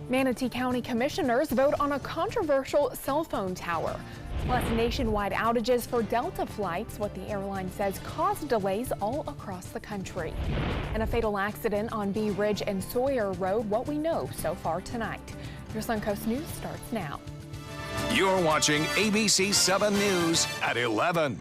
Manatee County commissioners vote on a controversial cell phone tower. Plus, nationwide outages for Delta flights, what the airline says caused delays all across the country. And a fatal accident on Bee Ridge and Sawyer Road, what we know so far tonight. Your Suncoast News starts now. You're watching ABC7 News at 11.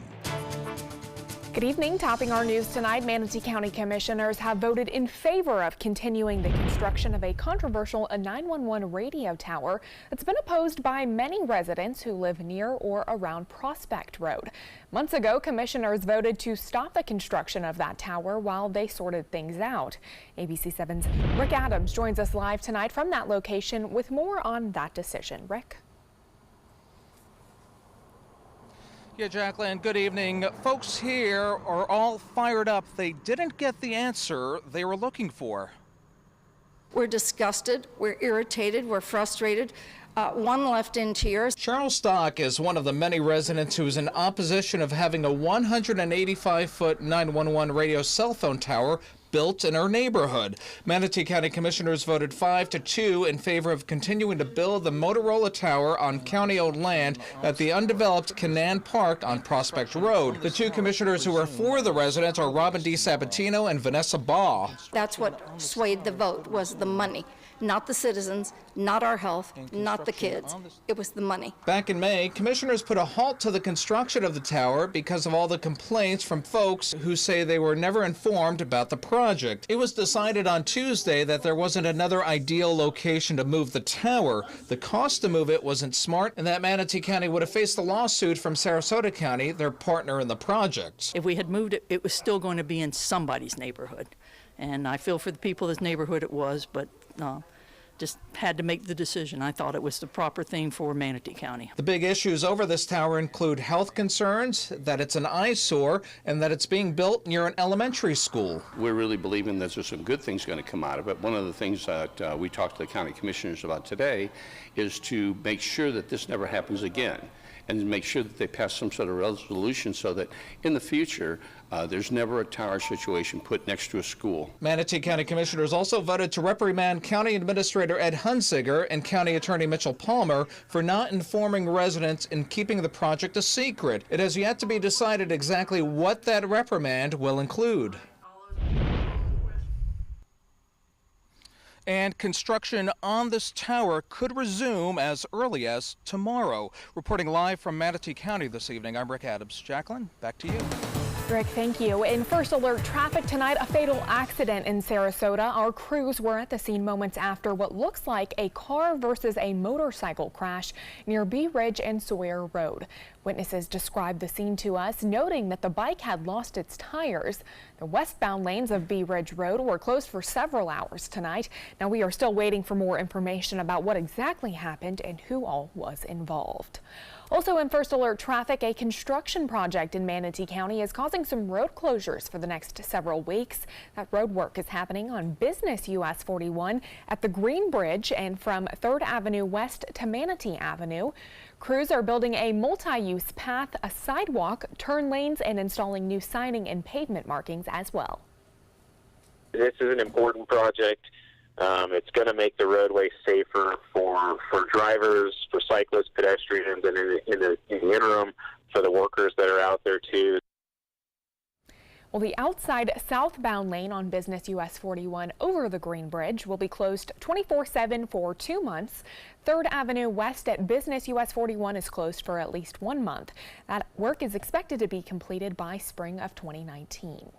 Good evening. Topping our news tonight, Manatee County commissioners have voted in favor of continuing the construction of a controversial 911 radio tower that's been opposed by many residents who live near or around Prospect Road. Months ago, commissioners voted to stop the construction of that tower while they sorted things out. ABC7's Rick Adams joins us live tonight from that location with more on that decision. Rick? Yeah, Jacqueline, good evening. Folks here are all fired up. They didn't get the answer they were looking for. We're disgusted, we're irritated, we're frustrated. One left in tears. Charles Stock is one of the many residents who is in opposition of having a 185-foot 911 radio cell phone tower built in her neighborhood. Manatee County commissioners voted 5-2 in favor of continuing to build the Motorola Tower on county-owned land at the undeveloped Canaan Park on Prospect Road. The two commissioners who are for the residents are Robin D. Sabatino and Vanessa Baugh. That's what swayed the vote, was the money. Not the citizens, not our health, not the kids. It was the money. Back in May, commissioners put a halt to the construction of the tower because of all the complaints from folks who say they were never informed about the project. It was decided on Tuesday that there wasn't another ideal location to move the tower. The cost to move it wasn't smart, and that Manatee County would have faced a lawsuit from Sarasota County, their partner in the project. If we had moved it, it was still going to be in somebody's neighborhood. And I feel for the people whose neighborhood it was, but just had to make the decision. I thought it was the proper thing for Manatee County. The big issues over this tower include health concerns, that it's an eyesore, and that it's being built near an elementary school. We're really believing that there's some good things going to come out of it. One of the things that we talked to the county commissioners about today is to make sure that this never happens again, and make sure that they pass some sort of resolution so that in the future there's never a tower situation put next to a school. Manatee County commissioners also voted to reprimand County Administrator Ed Hunziger and County Attorney Mitchell Palmer for not informing residents and keeping the project a secret. It has yet to be decided exactly what that reprimand will include. And construction on this tower could resume as early as tomorrow. Reporting live from Manatee County this evening, I'm Rick Adams. Jacqueline, back to you. Rick, thank you. In First Alert traffic tonight, a fatal accident in Sarasota. Our crews were at the scene moments after what looks like a car versus a motorcycle crash near Bee Ridge and Sawyer Road. Witnesses described the scene to us, noting that the bike had lost its tires. The westbound lanes of Bee Ridge Road were closed for several hours tonight. Now, we are still waiting for more information about what exactly happened and who all was involved. Also in First Alert traffic, a construction project in Manatee County is causing some road closures for the next several weeks. That road work is happening on Business US 41 at the Green Bridge and from 3rd Avenue West to Manatee Avenue. Crews are building a multi-use path, a sidewalk, turn lanes, and installing new signing and pavement markings as well. This is an important project. It's going to make the roadway safer for drivers, for cyclists, pedestrians, and in the interim for the workers that are out there too. Well, the outside southbound lane on Business US 41 over the Green Bridge will be closed 24/7 for 2 months. 3rd Avenue West at Business US 41 is closed for at least 1 month. That work is expected to be completed by spring of 2019.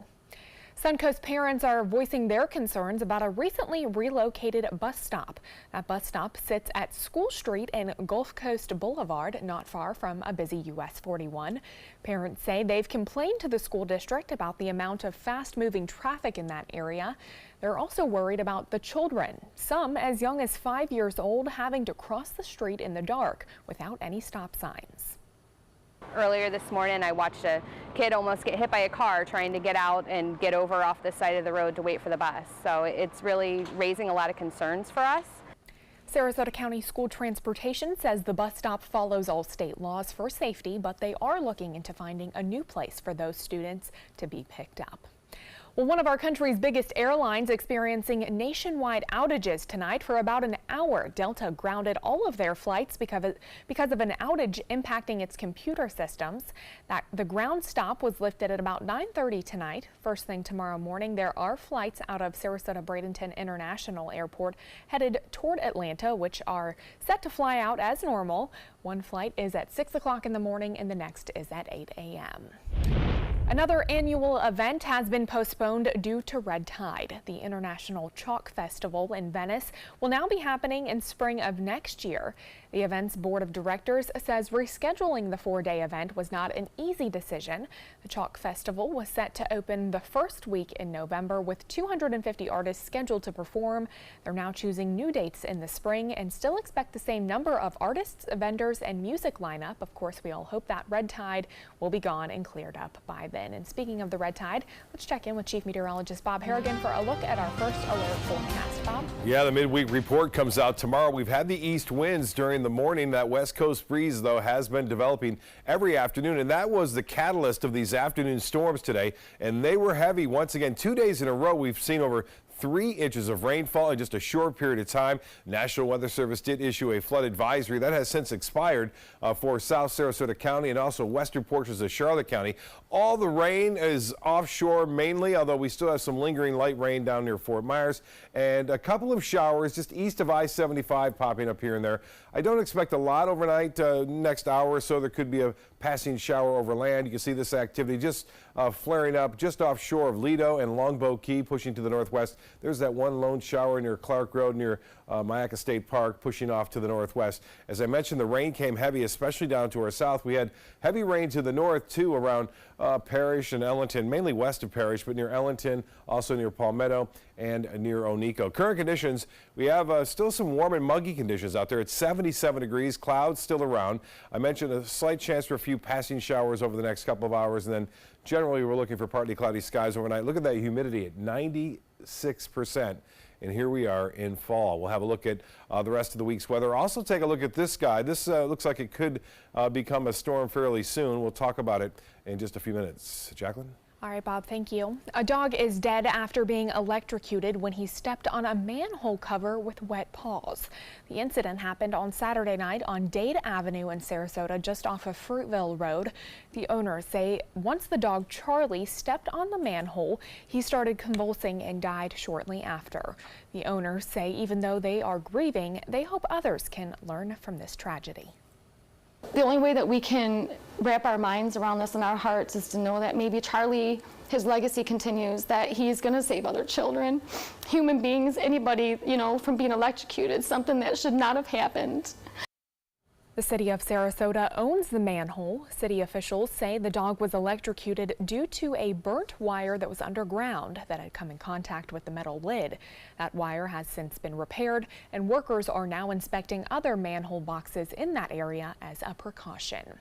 Suncoast parents are voicing their concerns about a recently relocated bus stop. That bus stop sits at School Street and Gulf Coast Boulevard, not far from a busy US 41. Parents say they've complained to the school district about the amount of fast-moving traffic in that area. They're also worried about the children, some as young as 5 years old, having to cross the street in the dark without any stop signs. Earlier this morning, I watched a kid almost get hit by a car trying to get out and get over off the side of the road to wait for the bus. So it's really raising a lot of concerns for us. Sarasota County School Transportation says the bus stop follows all state laws for safety, but they are looking into finding a new place for those students to be picked up. Well, one of our country's biggest airlines experiencing nationwide outages tonight for about an hour. Delta grounded all of their flights because of an outage impacting its computer systems. The ground stop was lifted at about 9:30 tonight. First thing tomorrow morning, there are flights out of Sarasota-Bradenton International Airport headed toward Atlanta, which are set to fly out as normal. One flight is at 6 o'clock in the morning and the next is at 8 a.m. Another annual event has been postponed due to red tide. The International Chalk Festival in Venice will now be happening in spring of next year. The event's board of directors says rescheduling the 4-day event was not an easy decision. The Chalk Festival was set to open the first week in November with 250 artists scheduled to perform. They're now choosing new dates in the spring and still expect the same number of artists, vendors, and music lineup. Of course, we all hope that red tide will be gone and cleared up by then. And speaking of the red tide, let's check in with Chief Meteorologist Bob Harrigan for a look at our first alert forecast. Bob? Yeah, the midweek report comes out tomorrow. We've had the east winds during the morning. That west coast breeze, though, has been developing every afternoon, and that was the catalyst of these afternoon storms today, and they were heavy. Once again, 2 days in a row, we've seen over 3 inches of rainfall in just a short period of time. National Weather Service did issue a flood advisory that has since expired for South Sarasota County and also western portions of Charlotte County. All the rain is offshore mainly, although we still have some lingering light rain down near Fort Myers and a couple of showers just east of I-75 popping up here and there. I don't expect a lot overnight. Next hour or so there could be a passing shower over land. You can see this activity just flaring up just offshore of Lido and Longboat Key, pushing to the northwest. There's that one lone shower near Clark Road near Mayaca State Park, pushing off to the northwest. As I mentioned, the rain came heavy, especially down to our south. We had heavy rain to the north too, around Parrish and Ellington, mainly west of Parrish, but near Ellington, also near Palmetto and near Onico. Current conditions, we have still some warm and muggy conditions out there. It's 77 degrees, clouds still around. I mentioned a slight chance for a few passing showers over the next couple of hours, and then generally we're looking for partly cloudy skies overnight. Look at that humidity at 96%. And here we are in fall. We'll have a look at the rest of the week's weather. Also take a look at this sky. This looks like it could become a storm fairly soon. We'll talk about it in just a few minutes. Jacqueline? All right, Bob, thank you. A dog is dead after being electrocuted when he stepped on a manhole cover with wet paws. The incident happened on Saturday night on Dade Avenue in Sarasota, just off of Fruitville Road. The owners say once the dog Charlie stepped on the manhole, he started convulsing and died shortly after. The owners say even though they are grieving, they hope others can learn from this tragedy. The only way that we can wrap our minds around this in our hearts is to know that maybe Charlie, his legacy continues, that he's going to save other children, human beings, anybody, you know, from being electrocuted, something that should not have happened. The city of Sarasota owns the manhole. City officials say the dog was electrocuted due to a burnt wire that was underground that had come in contact with the metal lid. That wire has since been repaired, and workers are now inspecting other manhole boxes in that area as a precaution.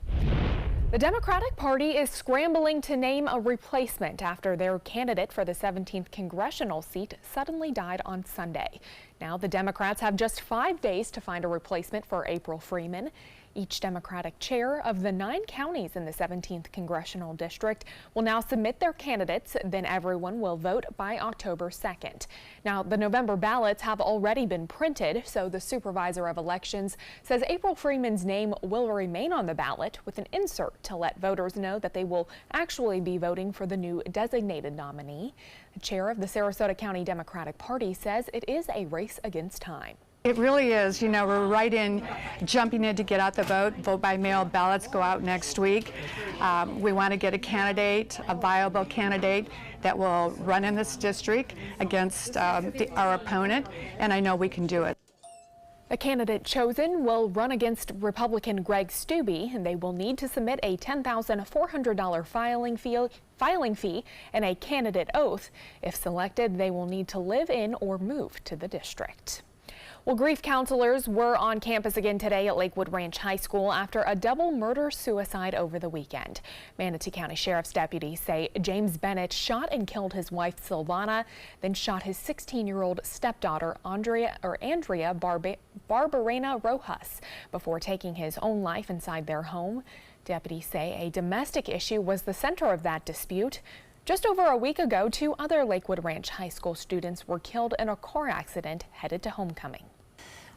The Democratic Party is scrambling to name a replacement after their candidate for the 17th congressional seat suddenly died on Sunday. Now the Democrats have just 5 days to find a replacement for April Freeman. Each Democratic chair of the 9 counties in the 17th congressional district will now submit their candidates. Then everyone will vote by October 2nd. Now, the November ballots have already been printed, so the supervisor of elections says April Freeman's name will remain on the ballot with an insert to let voters know that they will actually be voting for the new designated nominee. The chair of the Sarasota County Democratic Party says it is a race against time. It really is. You know, we're right in, jumping in to get out the vote. Vote by mail ballots go out next week. We want to get a candidate, a viable candidate that will run in this district against our opponent, and I know we can do it. The candidate chosen will run against Republican Greg Stubbe, and they will need to submit a $10,400 filing fee and a candidate oath. If selected, they will need to live in or move to the district. Well, grief counselors were on campus again today at Lakewood Ranch High School after a double murder-suicide over the weekend. Manatee County Sheriff's deputies say James Bennett shot and killed his wife Silvana, then shot his 16-year-old stepdaughter Andrea Barbarena Rojas before taking his own life inside their home. Deputies say a domestic issue was the center of that dispute. Just over a week ago, 2 other Lakewood Ranch High School students were killed in a car accident headed to homecoming.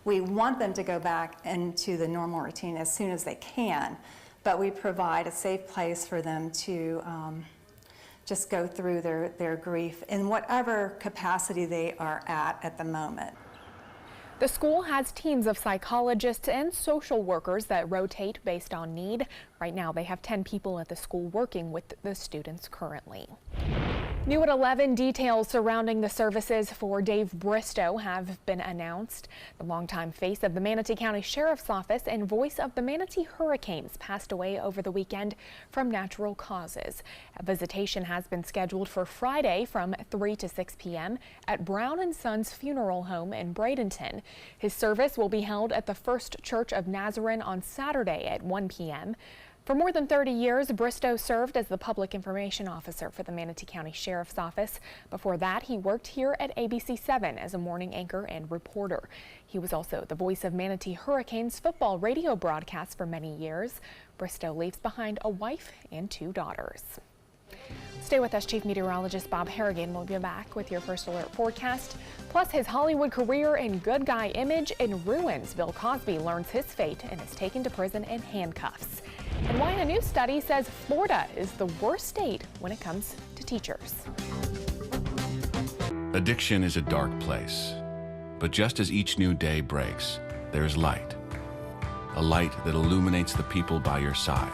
We want them to go back into the normal routine as soon as they can, but we provide a safe place for them to just go through their grief in whatever capacity they are at the moment. The school has teams of psychologists and social workers that rotate based on need. Right now, they have 10 people at the school working with the students currently. New at 11, details surrounding the services for Dave Bristow have been announced. The longtime face of the Manatee County Sheriff's Office and voice of the Manatee Hurricanes passed away over the weekend from natural causes. A visitation has been scheduled for Friday from 3 to 6 p.m. at Brown & Sons Funeral Home in Bradenton. His service will be held at the First Church of Nazarene on Saturday at 1 p.m. For more than 30 years, Bristow served as the public information officer for the Manatee County Sheriff's Office. Before that, he worked here at ABC7 as a morning anchor and reporter. He was also the voice of Manatee Hurricanes football radio broadcasts for many years. Bristow leaves behind a wife and 2 daughters. Stay with us. Chief Meteorologist Bob Harrigan will be back with your First Alert forecast. Plus, his Hollywood career and good guy image in ruins. Bill Cosby learns his fate and is taken to prison in handcuffs. And why a new study says Florida is the worst state when it comes to teachers. Addiction is a dark place. But just as each new day breaks, there is light. A light that illuminates the people by your side.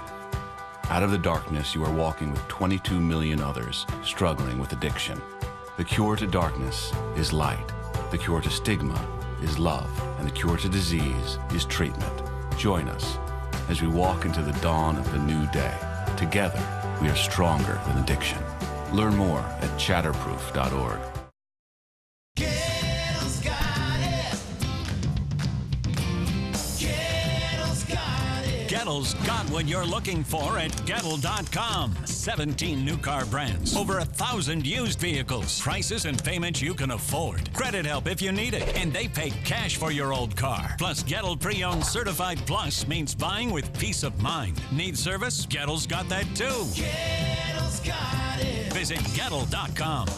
Out of the darkness, you are walking with 22 million others struggling with addiction. The cure to darkness is light. The cure to stigma is love. And the cure to disease is treatment. Join us as we walk into the dawn of a new day. Together, we are stronger than addiction. Learn more at chatterproof.org. Gettle's got what you're looking for at Gettle.com. 17 new car brands, over 1,000 used vehicles, prices and payments you can afford. Credit help if you need it, and they pay cash for your old car. Plus, Gettle Pre-Owned Certified Plus means buying with peace of mind. Need service? Gettle's got that too. Gettle's got it. Visit Gettle.com.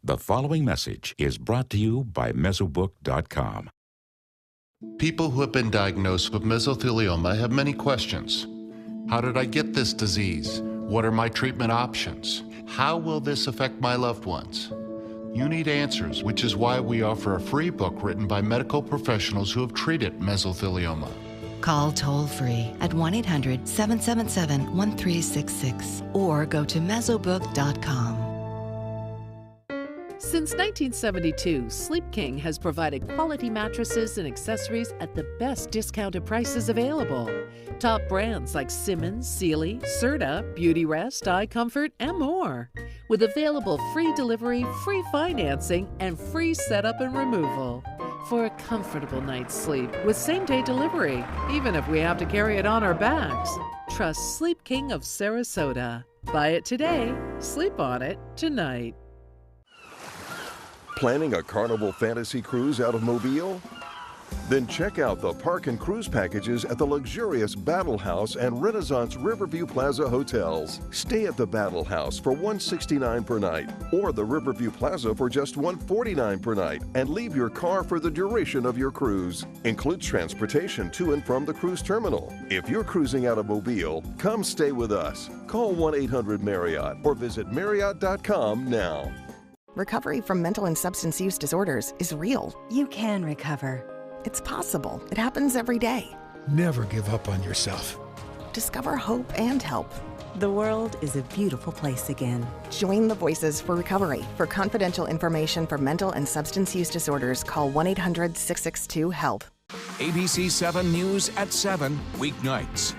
The following message is brought to you by Mesobook.com. People who have been diagnosed with mesothelioma have many questions. How did I get this disease? What are my treatment options? How will this affect my loved ones? You need answers, which is why we offer a free book written by medical professionals who have treated mesothelioma. Call toll-free at 1-800-777-1366 or go to Mesobook.com. Since 1972, Sleep King has provided quality mattresses and accessories at the best discounted prices available. Top brands like Simmons, Sealy, Serta, Beautyrest, iComfort, and more. With available free delivery, free financing, and free setup and removal. For a comfortable night's sleep with same-day delivery, even if we have to carry it on our backs. Trust Sleep King of Sarasota. Buy it today, sleep on it tonight. Planning a Carnival Fantasy Cruise out of Mobile? Then check out the park and cruise packages at the luxurious Battle House and Renaissance Riverview Plaza hotels. Stay at the Battle House for $169 per night or the Riverview Plaza for just $149 per night and leave your car for the duration of your cruise. Includes transportation to and from the cruise terminal. If you're cruising out of Mobile, come stay with us. Call 1-800-MARRIOTT or visit Marriott.com now. Recovery from mental and substance use disorders is real. You can recover. It's possible. It happens every day. Never give up on yourself. Discover hope and help. The world is a beautiful place again. Join the Voices for Recovery. For confidential information for mental and substance use disorders, call 1-800-662-HELP. ABC7 News at 7, weeknights.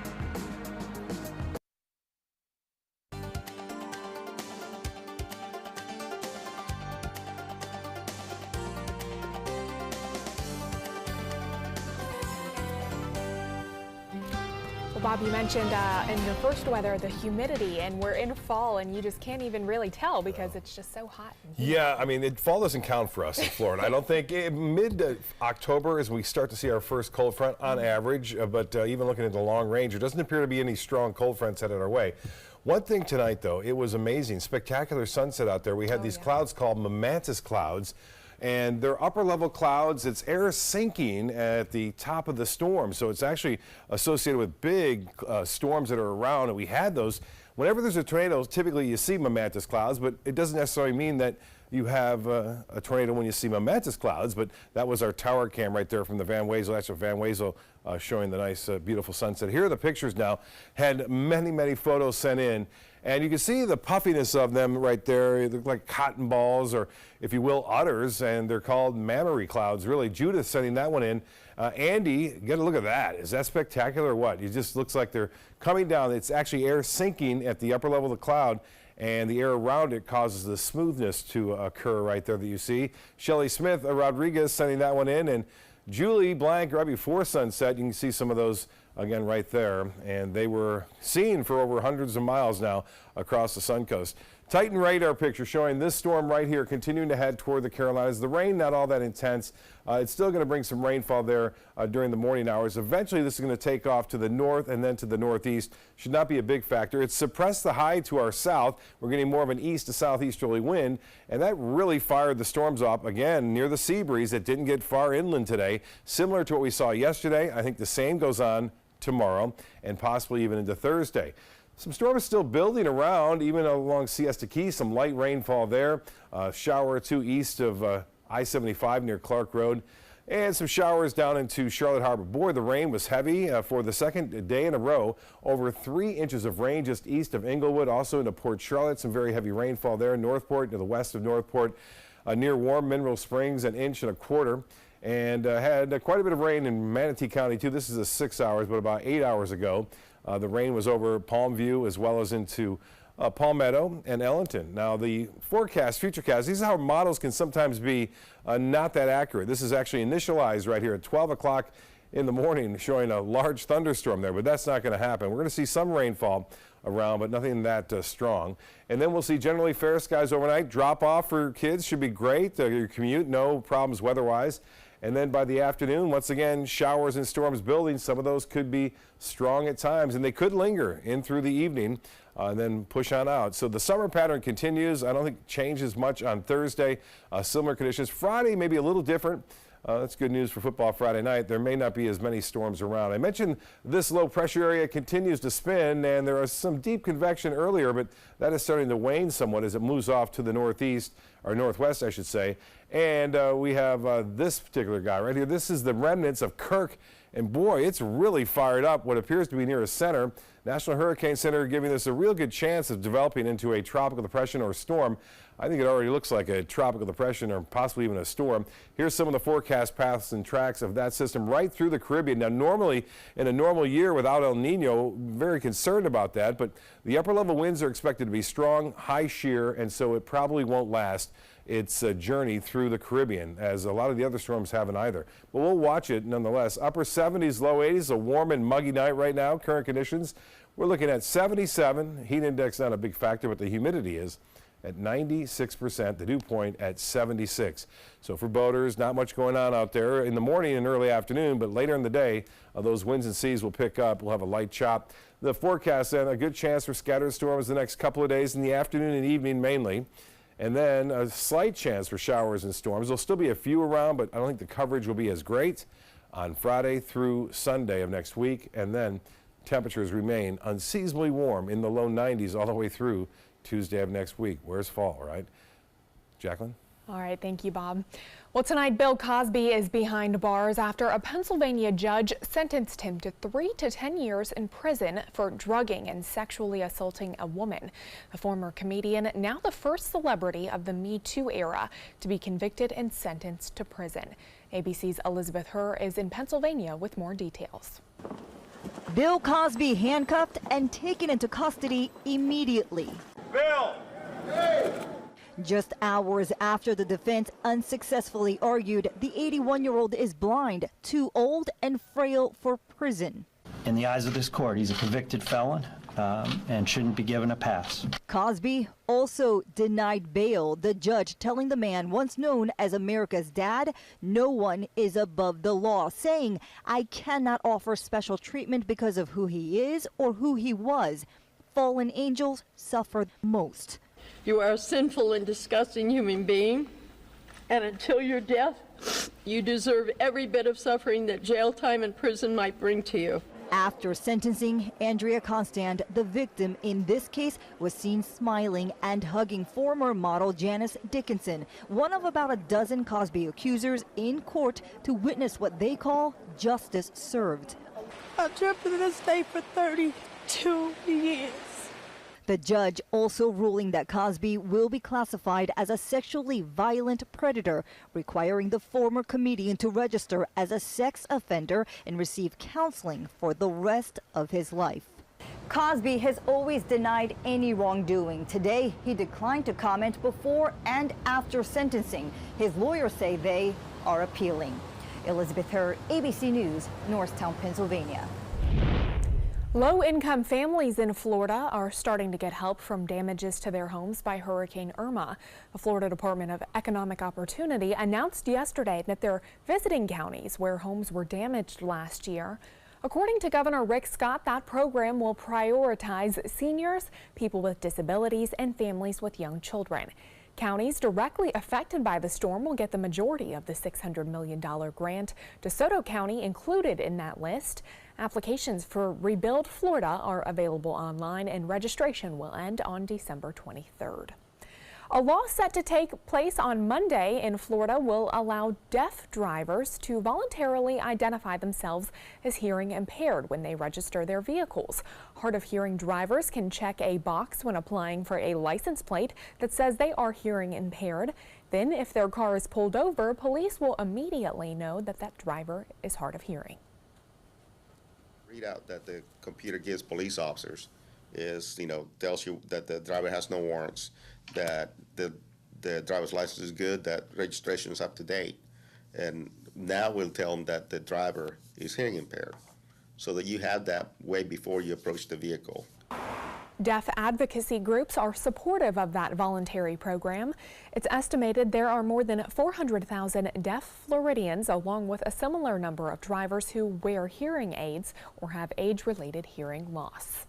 Bob, you mentioned in the first weather the humidity, and we're in fall, and you just can't even really tell because it's just so hot. Yeah, I mean, fall doesn't count for us in Florida. I don't think mid-October is when we start to see our first cold front on average, but even looking at the long range, there doesn't appear to be any strong cold fronts headed our way. One thing tonight, though, it was amazing. Spectacular sunset out there. We had these clouds called momentous clouds, and they're upper level clouds. It's air sinking at the top of the storm, so it's actually associated with big storms that are around, and we had those. Whenever there's a tornado, typically you see momentous clouds, but it doesn't necessarily mean that you have a tornado when you see momentous clouds. But that was our tower cam right there from the Van Wezel. That's what Van Wezel showing the nice, beautiful sunset. Here are the pictures now. Had many, many photos sent in. And you can see the puffiness of them right there. They look like cotton balls, or if you will, udders, and they're called mammary clouds, really. Judith sending that one in. Andy, get a look at that. Is that spectacular or what? It just looks like they're coming down. It's actually air sinking at the upper level of the cloud, and the air around it causes the smoothness to occur right there that you see. Shelly Smith, Rodriguez sending that one in, and Julie Blank right before sunset. You can see some of those again right there, and they were seen for over hundreds of miles now across the Sun Coast. Titan radar picture showing this storm right here continuing to head toward the Carolinas. The rain not all that intense. It's still going to bring some rainfall there during the morning hours. Eventually this is going to take off to the north and then to the northeast. Should not be a big factor. It's suppressed the high to our south. We're getting more of an east to southeasterly wind, and that really fired the storms up again near the sea breeze. It didn't get far inland today. Similar to what we saw yesterday. I think the same goes on tomorrow and possibly even into Thursday. Some storms still building around, even along Siesta Key. Some light rainfall there. Shower or two east of I-75 near Clark Road. And some showers down into Charlotte Harbor. Boy, the rain was heavy for the second day in a row. Over 3 inches of rain just east of Englewood. Also into Port Charlotte, some very heavy rainfall there. Northport to the west of Northport. Near Warm Mineral Springs, 1.25 inches. And had quite a bit of rain in Manatee County, too. This is a 6 hours, but about 8 hours ago. The rain was over Palmview as well as into Palmetto and Ellington. Now the forecast, futurecast, these are how models can sometimes be not that accurate. This is actually initialized right here at 12 o'clock in the morning, showing a large thunderstorm there, but that's not going to happen. We're going to see some rainfall around, but nothing that strong. And then we'll see generally fair skies overnight. Drop off for kids should be great. Your commute, no problems weather-wise. And then by the afternoon, once again, showers and storms building. Some of those could be strong at times, and they could linger in through the evening and then push on out. So the summer pattern continues. I don't think it changes much on Thursday. Similar conditions. Friday may be a little different. That's good news for football Friday night. There may not be as many storms around. I mentioned this low pressure area continues to spin, and there was some deep convection earlier, but that is starting to wane somewhat as it moves off to the northeast, or northwest, I should say. And we have this particular guy right here. This is the remnants of Kirk, and boy, it's really fired up what appears to be near a center. National Hurricane Center giving us a real good chance of developing into a tropical depression or storm. I think it already looks like a tropical depression or possibly even a storm. Here's some of the forecast paths and tracks of that system right through the Caribbean. Now, normally in a normal year without El Nino, very concerned about that, but the upper level winds are expected to be strong, high shear, and so it probably won't last its journey through the Caribbean, as a lot of the other storms haven't either. But we'll watch it nonetheless. Upper 70s, low 80s, a warm and muggy night right now. Current conditions, we're looking at 77. Heat index not a big factor, but the humidity is at 96%, the dew point at 76. So for boaters, not much going on out there in the morning and early afternoon, but later in the day, those winds and seas will pick up. We'll have a light chop. The forecast then, a good chance for scattered storms the next couple of days in the afternoon and evening mainly. And then a slight chance for showers and storms. There'll still be a few around, but I don't think the coverage will be as great on Friday through Sunday of next week. And then temperatures remain unseasonably warm in the low 90s all the way through Tuesday of next week. Where's fall, right? Jacqueline? All right, thank you, Bob. Well, tonight, Bill Cosby is behind bars after a Pennsylvania judge sentenced him to 3 to 10 years in prison for drugging and sexually assaulting a woman. The former comedian, now the first celebrity of the Me Too era to be convicted and sentenced to prison. ABC's Elizabeth Herr is in Pennsylvania with more details. Bill Cosby handcuffed and taken into custody immediately. Bill! Hey! Just hours after the defense unsuccessfully argued the 81-year-old is blind, too old and frail for prison. In the eyes of this court, he's a convicted felon and shouldn't be given a pass. Cosby also denied bail, the judge telling the man once known as America's dad, no one is above the law, saying, I cannot offer special treatment because of who he is or who he was. fallen angels suffer most. You are a sinful and disgusting human being, and until your death, you deserve every bit of suffering that jail time and prison might bring to you. After sentencing, Andrea Constand, the victim in this case, was seen smiling and hugging former model Janice Dickinson, one of about a dozen Cosby accusers in court to witness what they call justice served. I dreamt of this day for 32 years. The judge also ruling that Cosby will be classified as a sexually violent predator, requiring the former comedian to register as a sex offender and receive counseling for the rest of his life. Cosby has always denied any wrongdoing. Today, he declined to comment before and after sentencing. His lawyers say they are appealing. Elizabeth Herr, ABC News, Norristown, Pennsylvania. Low-income families in Florida are starting to get help from damages to their homes by Hurricane Irma. The Florida Department of Economic Opportunity announced yesterday that they're visiting counties where homes were damaged last year. According to Governor Rick Scott, that program will prioritize seniors, people with disabilities, and families with young children. Counties directly affected by the storm will get the majority of the $600 million grant. DeSoto County included in that list. Applications for Rebuild Florida are available online, and registration will end on December 23rd. A law set to take place on Monday in Florida will allow deaf drivers to voluntarily identify themselves as hearing impaired when they register their vehicles. Hard of hearing drivers can check a box when applying for a license plate that says they are hearing impaired. Then, if their car is pulled over, police will immediately know that that driver is hard of hearing. Readout that the computer gives police officers is, tells you that the driver has no warrants, that the driver's license is good, that registration is up to date. And now we'll tell them that the driver is hearing impaired, so that you have that way before you approach the vehicle. Deaf advocacy groups are supportive of that voluntary program. It's estimated there are more than 400,000 deaf Floridians, along with a similar number of drivers who wear hearing aids or have age-related hearing loss.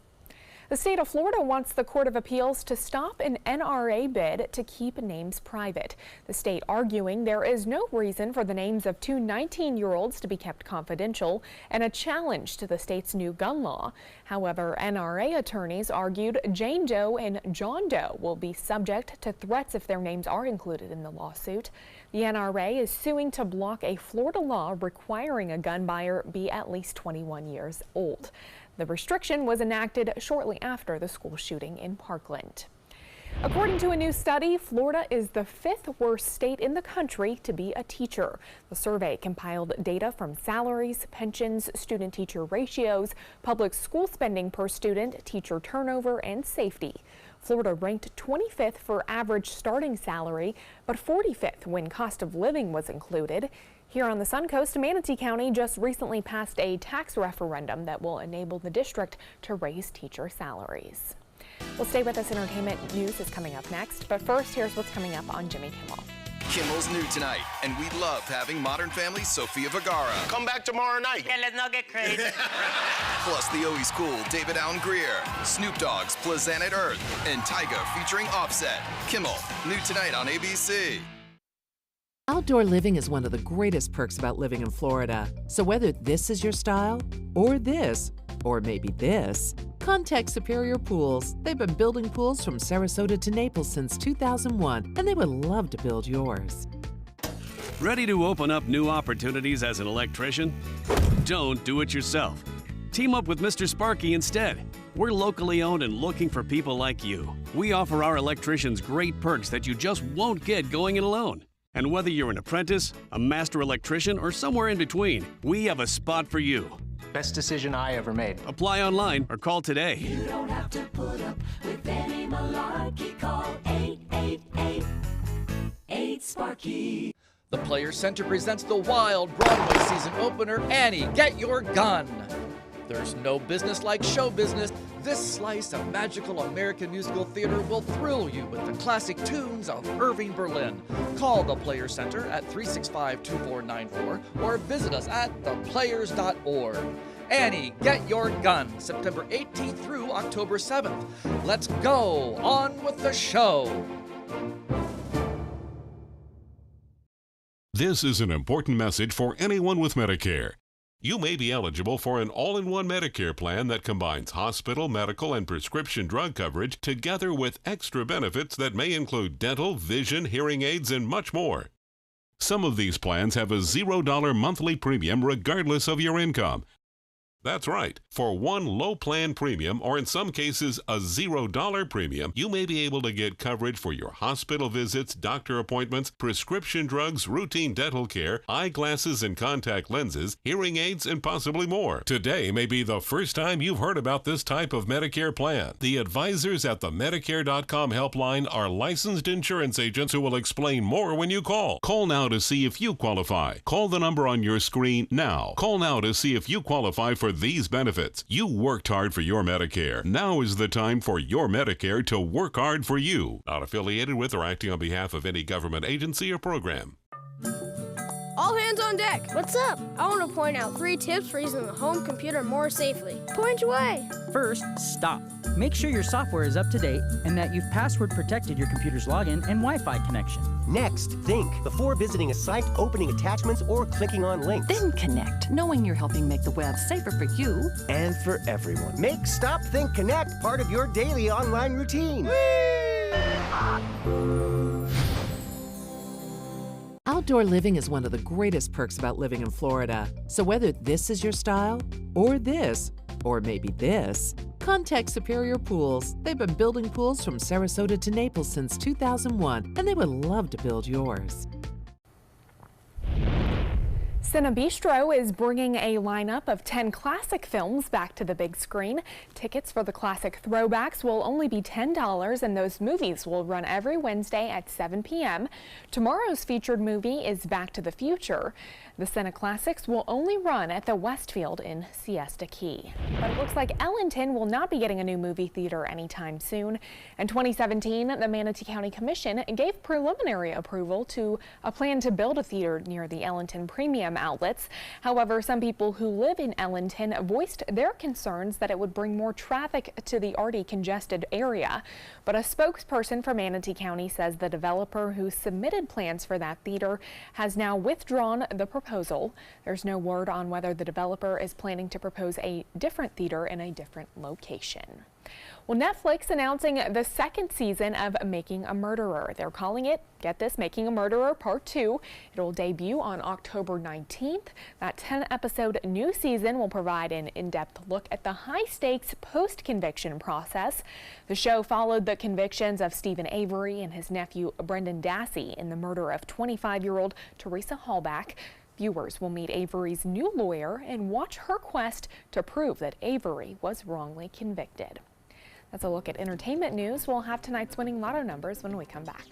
The state of Florida wants the Court of Appeals to stop an NRA bid to keep names private. The state arguing there is no reason for the names of two 19-year-olds to be kept confidential, and a challenge to the state's new gun law. However, NRA attorneys argued Jane Doe and John Doe will be subject to threats if their names are included in the lawsuit. The NRA is suing to block a Florida law requiring a gun buyer be at least 21 years old. The restriction was enacted shortly after the school shooting in Parkland. According to a new study, Florida is the 5th worst state in the country to be a teacher. The survey compiled data from salaries, pensions, student-teacher ratios, public school spending per student, teacher turnover, and safety. Florida ranked 25th for average starting salary, but 45th when cost of living was included. Here on the Suncoast, Manatee County just recently passed a tax referendum that will enable the district to raise teacher salaries. Well, stay with us. Entertainment news is coming up next, but first, here's what's coming up on Jimmy Kimmel. Kimmel's new tonight, and we love having Modern Family Sofia Vergara. Come back tomorrow night. Okay, let's not get crazy. Plus the always cool David Allen Greer, Snoop Dogg's Planet Earth, and Tyga featuring Offset. Kimmel, new tonight on ABC. Outdoor living is one of the greatest perks about living in Florida. So whether this is your style, or this, or maybe this, contact Superior Pools. They've been building pools from Sarasota to Naples since 2001, and they would love to build yours. Ready to open up new opportunities as an electrician? Don't do it yourself. Team up with Mr. Sparky instead. We're locally owned and looking for people like you. We offer our electricians great perks that you just won't get going it alone. And whether you're an apprentice, a master electrician, or somewhere in between, we have a spot for you. Best decision I ever made. Apply online or call today. You don't have to put up with any malarkey. Call 888-8-SPARKY. The Players Center presents the wild Broadway season opener, Annie, Get Your Gun. There's no business like show business. This slice of magical American musical theater will thrill you with the classic tunes of Irving Berlin. Call the Players Center at 365-2494 or visit us at theplayers.org. Annie, Get Your Gun, September 18th through October 7th. Let's go on with the show. This is an important message for anyone with Medicare. You may be eligible for an all-in-one Medicare plan that combines hospital, medical, and prescription drug coverage together with extra benefits that may include dental, vision, hearing aids, and much more. Some of these plans have a $0 monthly premium regardless of your income. That's right. For one low plan premium, or in some cases a $0 premium, you may be able to get coverage for your hospital visits, doctor appointments, prescription drugs, routine dental care, eyeglasses and contact lenses, hearing aids, and possibly more. Today may be the first time you've heard about this type of Medicare plan. The advisors at the Medicare.com helpline are licensed insurance agents who will explain more when you call. Call now to see if you qualify. Call the number on your screen now. Call now to see if you qualify for these benefits. You worked hard for your Medicare. Now is the time for your Medicare to work hard for you. Not affiliated with or acting on behalf of any government agency or program. All hands on deck. What's up? I want to point out 3 tips for using the home computer more safely. Point away. First, stop. Make sure your software is up to date and that you've password protected your computer's login and Wi-Fi connection. Next, think before visiting a site, opening attachments, or clicking on links. Then connect, knowing you're helping make the web safer for you and for everyone. Make Stop, Think, Connect part of your daily online routine. Outdoor living is one of the greatest perks about living in Florida. So whether this is your style, or this, or maybe this, contact Superior Pools. They've been building pools from Sarasota to Naples since 2001, and they would love to build yours. Cine Bistro is bringing a lineup of 10 classic films back to the big screen. Tickets for the classic throwbacks will only be $10, and those movies will run every Wednesday at 7 p.m. Tomorrow's featured movie is Back to the Future. The Cine Classics will only run at the Westfield in Siesta Key. But it looks like Ellenton will not be getting a new movie theater anytime soon. In 2017, the Manatee County Commission gave preliminary approval to a plan to build a theater near the Ellenton Premium Outlets. However, some people who live in Ellenton voiced their concerns that it would bring more traffic to the already congested area. But a spokesperson for Manatee County says the developer who submitted plans for that theater has now withdrawn the proposal. There's no word on whether the developer is planning to propose a different theater in a different location. Well, Netflix announcing the second season of Making a Murderer. They're calling it, get this, Making a Murderer Part 2. It'll debut on October 19th. That 10-episode new season will provide an in-depth look at the high-stakes post-conviction process. The show followed the convictions of Stephen Avery and his nephew Brendan Dassey in the murder of 25-year-old Teresa Hallback. Viewers will meet Avery's new lawyer and watch her quest to prove that Avery was wrongly convicted. That's a look at entertainment news. We'll have tonight's winning lotto numbers when we come back.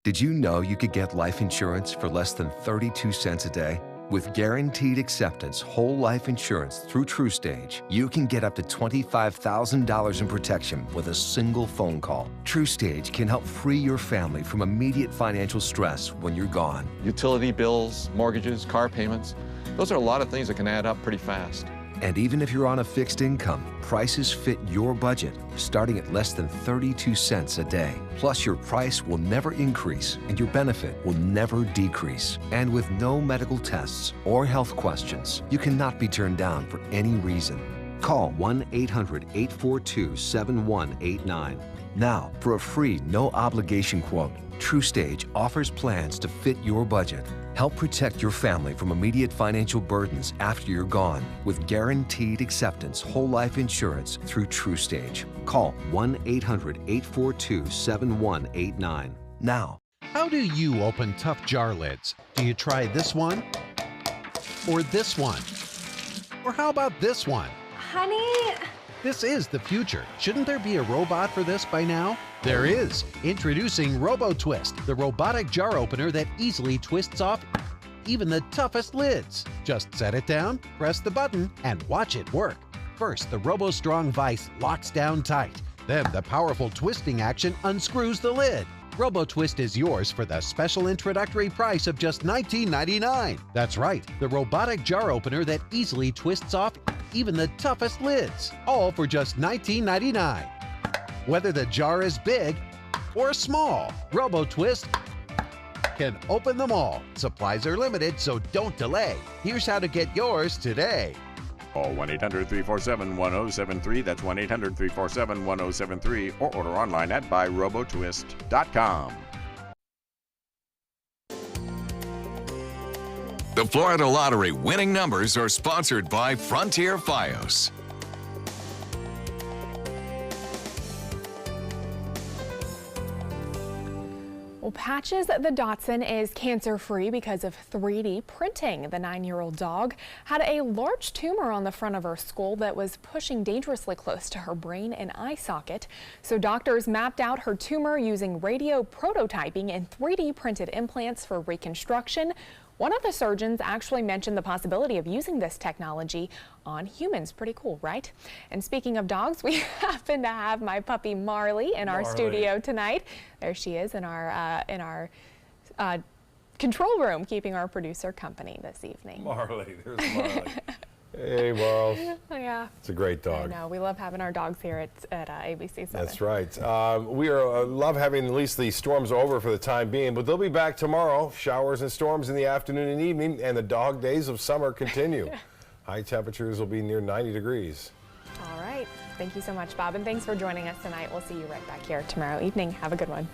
Did you know you could get life insurance for less than 32 cents a day? With Guaranteed Acceptance whole life insurance through TruStage, you can get up to $25,000 in protection with a single phone call. TruStage can help free your family from immediate financial stress when you're gone. Utility bills, mortgages, car payments, those are a lot of things that can add up pretty fast. And even if you're on a fixed income, prices fit your budget, starting at less than 32 cents a day. Plus, your price will never increase and your benefit will never decrease. And with no medical tests or health questions, you cannot be turned down for any reason. Call 1-800-842-7189. Now, for a free, no-obligation quote, TruStage offers plans to fit your budget. Help protect your family from immediate financial burdens after you're gone with Guaranteed Acceptance whole life insurance through TruStage. Call 1-800-842-7189 now. How do you open tough jar lids? Do you try this one? Or this one? Or how about this one? Honey? This is the future. Shouldn't there be a robot for this by now? There is. Introducing RoboTwist, the robotic jar opener that easily twists off even the toughest lids. Just set it down, press the button, and watch it work. First, the RoboStrong vise locks down tight. Then the powerful twisting action unscrews the lid. RoboTwist is yours for the special introductory price of just $19.99. That's right, the robotic jar opener that easily twists off even the toughest lids, all for just $19.99. Whether the jar is big or small, RoboTwist can open them all. Supplies are limited, so don't delay. Here's how to get yours today. Call 1-800-347-1073. That's 1-800-347-1073. Or order online at buyrobotwist.com. The Florida Lottery winning numbers are sponsored by Frontier Fios. Well, Patches the Dachshund is cancer-free because of 3D printing. The 9-year-old dog had a large tumor on the front of her skull that was pushing dangerously close to her brain and eye socket. So doctors mapped out her tumor using radio prototyping and 3D printed implants for reconstruction. One of the surgeons actually mentioned the possibility of using this technology on humans. Pretty cool, right? And speaking of dogs, we happen to have my puppy Marley in our studio tonight. There she is in our control room, keeping our producer company this evening. Marley, there's Marley. Hey, Marl. Yeah. It's a great dog. I know. We love having our dogs here at ABC7. That's right. We love having at least the storms over for the time being, but they'll be back tomorrow. Showers and storms in the afternoon and evening, and the dog days of summer continue. High temperatures will be near 90 degrees. All right. Thank you so much, Bob, and thanks for joining us tonight. We'll see you right back here tomorrow evening. Have a good one.